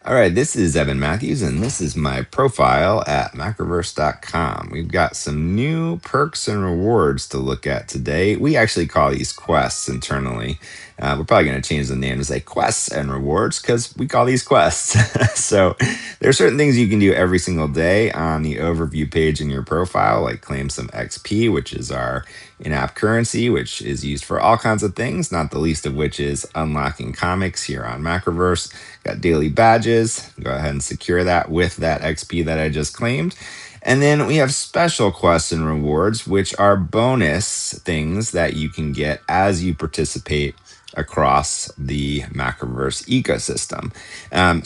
All right, this is Evan Matthews, and this is my profile at Macroverse.com. We've got some new perks and rewards to look at today. We actually call these quests internally. We're probably going to change the name to say quests and rewards because we call these quests. So there are certain things you can do every single day on the overview page in your profile, like claim some XP, which is our in-app currency, which is used for all kinds of things, not the least of which is unlocking comics here on Macroverse. Got daily badges. Go ahead and secure that with that XP that I just claimed. And then we have special quests and rewards, which are bonus things that you can get as you participate across the Macroverse ecosystem.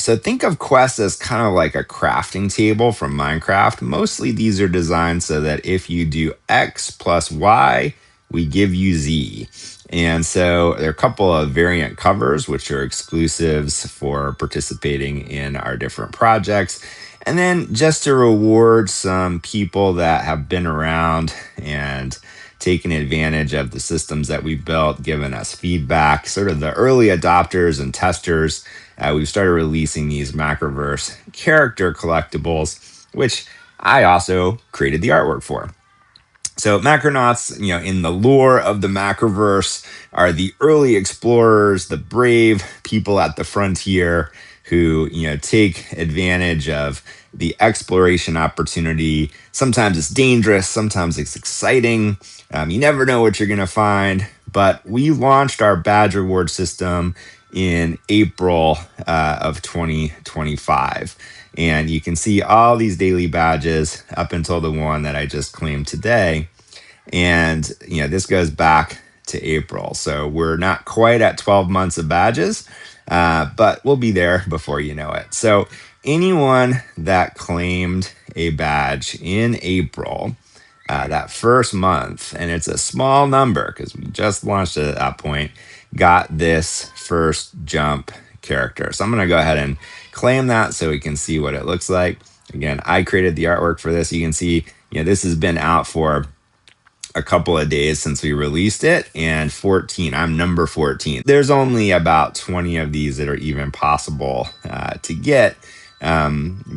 So think of quests as kind of like a crafting table from Minecraft. Mostly these are designed so that if you do X plus Y, we give you Z. And so there are a couple of variant covers, which are exclusives for participating in our different projects. And then just to reward some people that have been around and taken advantage of the systems that we've built, given us feedback, sort of the early adopters and testers, we've started releasing these Macroverse character collectibles, which I also created the artwork for. So Macronauts, in the lore of the Macroverse, are the early explorers, the brave people at the frontier who, take advantage of the exploration opportunity. Sometimes it's dangerous, sometimes it's exciting. You never know what you're going to find. But we launched our badge reward system in April of 2025. And you can see all these daily badges up until the one that I just claimed today. And, this goes back to April. So we're not quite at 12 months of badges, but we'll be there before you know it. So anyone that claimed a badge in April, that first month, and it's a small number because we just launched it at that point, got this first jump character. So I'm going to go ahead and claim that so we can see what it looks like. Again, I created the artwork for this. You can see, this has been out for a couple of days since we released it, and 14, I'm number 14. There's only about 20 of these that are even possible to get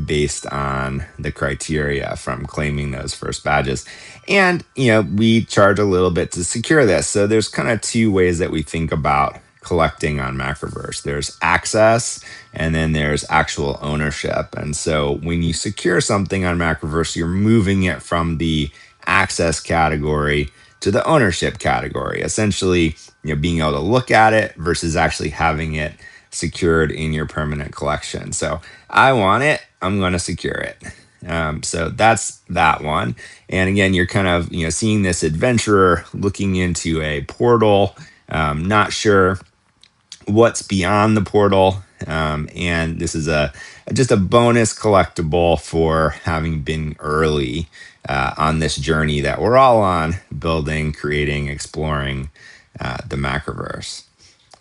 based on the criteria from claiming those first badges. And, we charge a little bit to secure this. So there's kind of two ways that we think about collecting on Macroverse. There's access, and then there's actual ownership. And so when you secure something on Macroverse, you're moving it from the access category to the ownership category, essentially, being able to look at it versus actually having it secured in your permanent collection. So I want it, I'm going to secure it. So that's that one. And again, you're kind of, seeing this adventurer looking into a portal, not sure what's beyond the portal. And this is just a bonus collectible for having been early on this journey that we're all on, building, creating, exploring the Macroverse.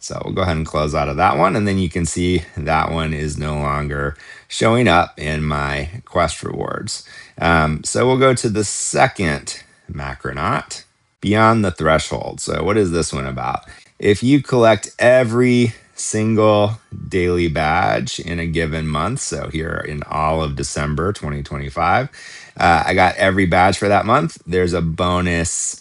So we'll go ahead and close out of that one. And then you can see that one is no longer showing up in my quest rewards. So we'll go to the second Macronaut, Beyond the Threshold. So what is this one about? If you collect every single daily badge in a given month, so here in all of December 2025, I got every badge for that month. There's a bonus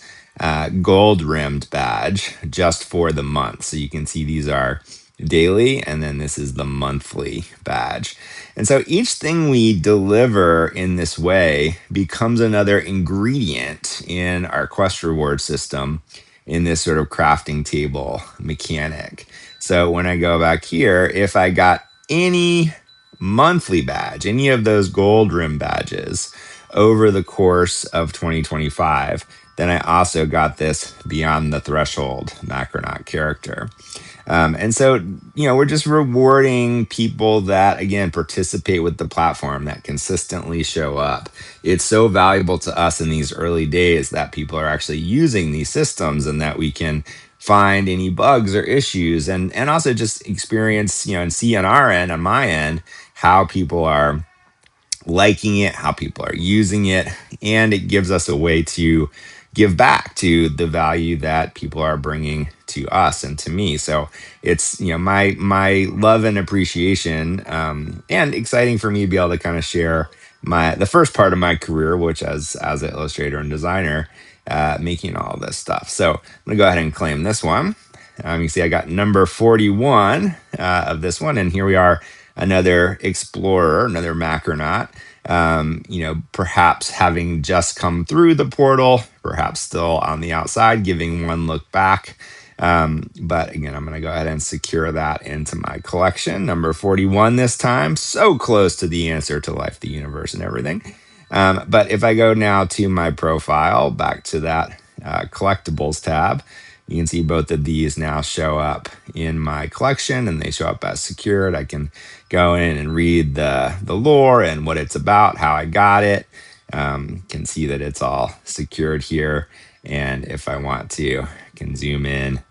gold rimmed badge just for the month. So you can see these are daily, and then this is the monthly badge. And so each thing we deliver in this way becomes another ingredient in our quest reward system in this sort of crafting table mechanic. So when I go back here, if I got any monthly badge, any of those gold rim badges over the course of 2025, then I also got this Beyond the Threshold Macronaut character. And so, we're just rewarding people that, again, participate with the platform, that consistently show up. It's so valuable to us in these early days that people are actually using these systems and that we can find any bugs or issues and also just experience, and see on our end, on my end, how people are liking it, how people are using it, and it gives us a way to give back to the value that people are bringing to us and to me. So it's, my love and appreciation, and exciting for me to be able to kind of share the first part of my career, which as an illustrator and designer, making all this stuff. So I'm gonna go ahead and claim this one. You see I got number 41 of this one, and here we are, another explorer, another Macronaut, perhaps having just come through the portal, perhaps still on the outside, giving one look back. But again, I'm going to go ahead and secure that into my collection. Number 41 this time, so close to the answer to life, the universe, and everything. But if I go now to my profile, back to that collectibles tab, you can see both of these now show up in my collection, and they show up as secured. I can go in and read the lore and what it's about, how I got it. Can see that it's all secured here. And if I want to, I can zoom in.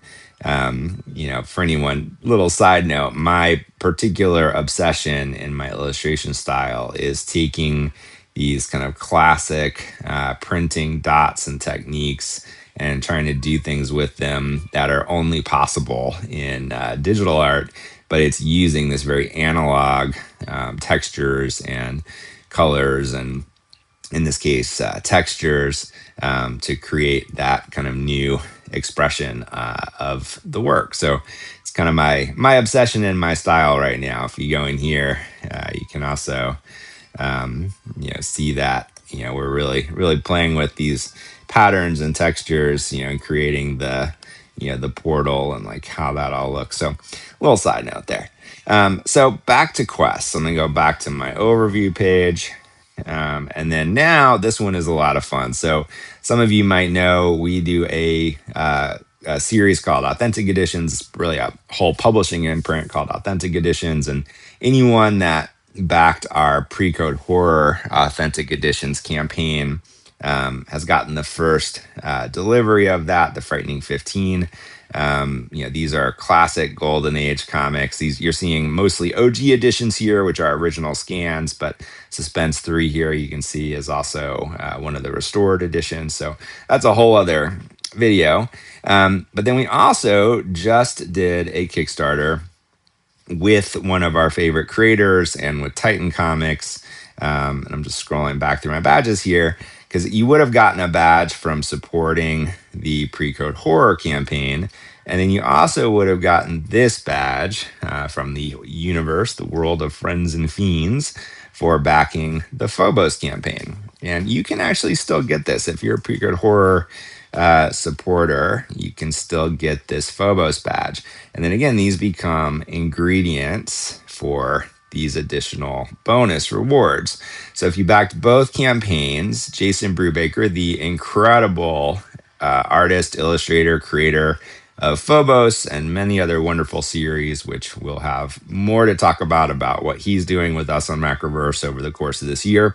For anyone, little side note, my particular obsession in my illustration style is taking these kind of classic printing dots and techniques and trying to do things with them that are only possible in digital art, but it's using this very analog textures and colors, and in this case, textures, to create that kind of new expression of the work. So it's kind of my obsession and my style right now. If you go in here, you can also see that we're really playing with these patterns and textures, and creating the portal and like how that all looks. So little side note there. So back to quests. I'm gonna go back to my overview page. And then now this one is a lot of fun. So some of you might know we do a series called Authentic Editions, really a whole publishing imprint called Authentic Editions. And anyone that backed our Pre-Code Horror Authentic Editions campaign has gotten the first delivery of that, the Frightening 15. These are classic golden age comics. You're seeing mostly OG editions here, which are original scans, but Suspense 3 here you can see is also one of the restored editions. So that's a whole other video. But then we also just did a Kickstarter with one of our favorite creators and with Titan Comics. And I'm just scrolling back through my badges here, because you would have gotten a badge from supporting the Pre-Code Horror campaign. And then you also would have gotten this badge from the universe, the world of Friends and Fiends, for backing the Phobos campaign. And you can actually still get this. If you're a Pre-Code Horror supporter, you can still get this Phobos badge. And then again, these become ingredients for these additional bonus rewards. So if you backed both campaigns, Jason Brubaker, the incredible artist, illustrator, creator of Phobos and many other wonderful series, which we'll have more to talk about what he's doing with us on Macroverse over the course of this year.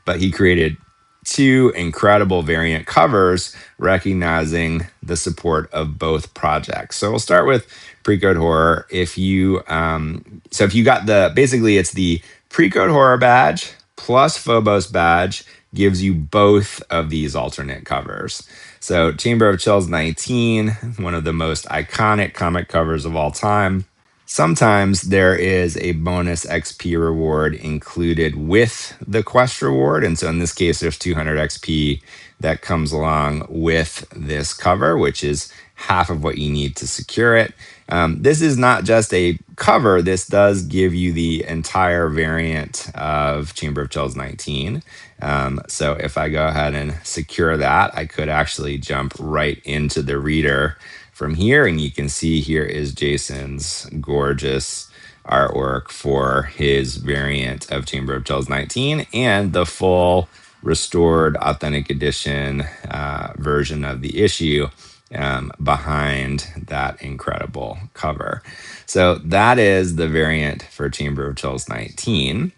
But he created 2 incredible variant covers recognizing the support of both projects. So we'll start with Pre-Code Horror. If you got basically it's the Pre-Code Horror badge plus Phobos badge gives you both of these alternate covers. So Chamber of Chills 19, one of the most iconic comic covers of all time. Sometimes there is a bonus XP reward included with the quest reward. And so in this case, there's 200 XP that comes along with this cover, which is half of what you need to secure it. This is not just a cover. This does give you the entire variant of Chamber of Chills 19. So if I go ahead and secure that, I could actually jump right into the reader from here, and you can see here is Jason's gorgeous artwork for his variant of Chamber of Chills 19 and the full restored authentic edition version of the issue behind that incredible cover. So that is the variant for Chamber of Chills 19.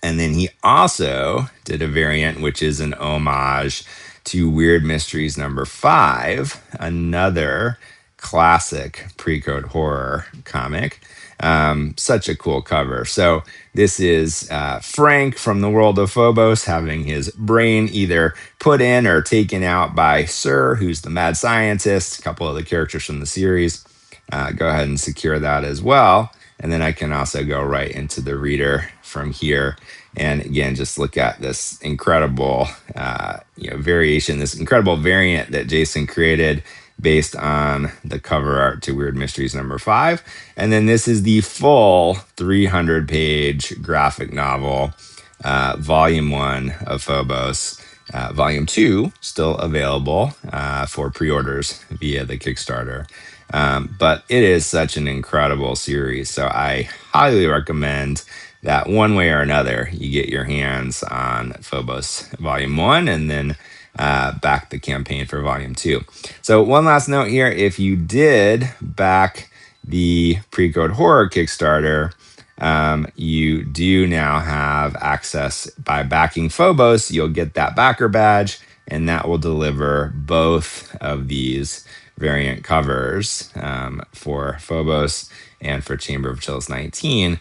And then he also did a variant which is an homage to Weird Mysteries number 5, another classic Pre-Code Horror comic. Such a cool cover. So this is Frank from the world of Phobos having his brain either put in or taken out by Sir, who's the mad scientist, a couple of the characters from the series. Go ahead and secure that as well. And then I can also go right into the reader from here. And again, just look at this incredible variation, this incredible variant that Jason created based on the cover art to Weird Mysteries #5. And then this is the full 300-page graphic novel, volume 1 of Phobos. Volume 2 still available for pre-orders via the Kickstarter. But it is such an incredible series. So I highly recommend that one way or another you get your hands on Phobos Volume 1 and then back the campaign for Volume 2. So one last note here, if you did back the Pre-Code Horror Kickstarter, you do now have access by backing Phobos. You'll get that backer badge, and that will deliver both of these variant covers for Phobos and for Chamber of Chills 19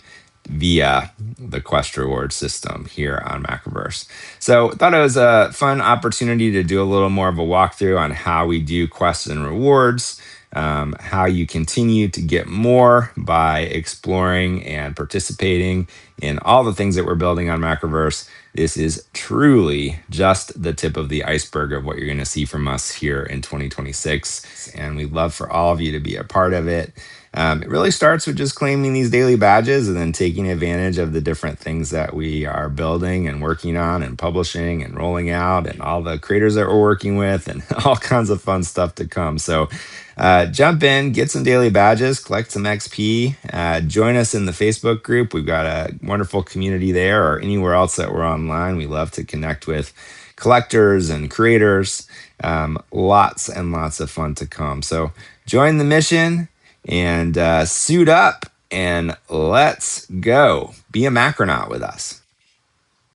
via the quest reward system here on Macroverse. So thought it was a fun opportunity to do a little more of a walkthrough on how we do quests and rewards, how you continue to get more by exploring and participating in all the things that we're building on Macroverse. This is truly just the tip of the iceberg of what you're going to see from us here in 2026. And we'd love for all of you to be a part of it. It really starts with just claiming these daily badges and then taking advantage of the different things that we are building and working on and publishing and rolling out and all the creators that we're working with and all kinds of fun stuff to come. So jump in, get some daily badges, collect some XP, join us in the Facebook group. We've got a wonderful community there or anywhere else that we're online. We love to connect with collectors and creators. Lots and lots of fun to come. So join the mission and suit up and let's go. Be a Macronaut with us.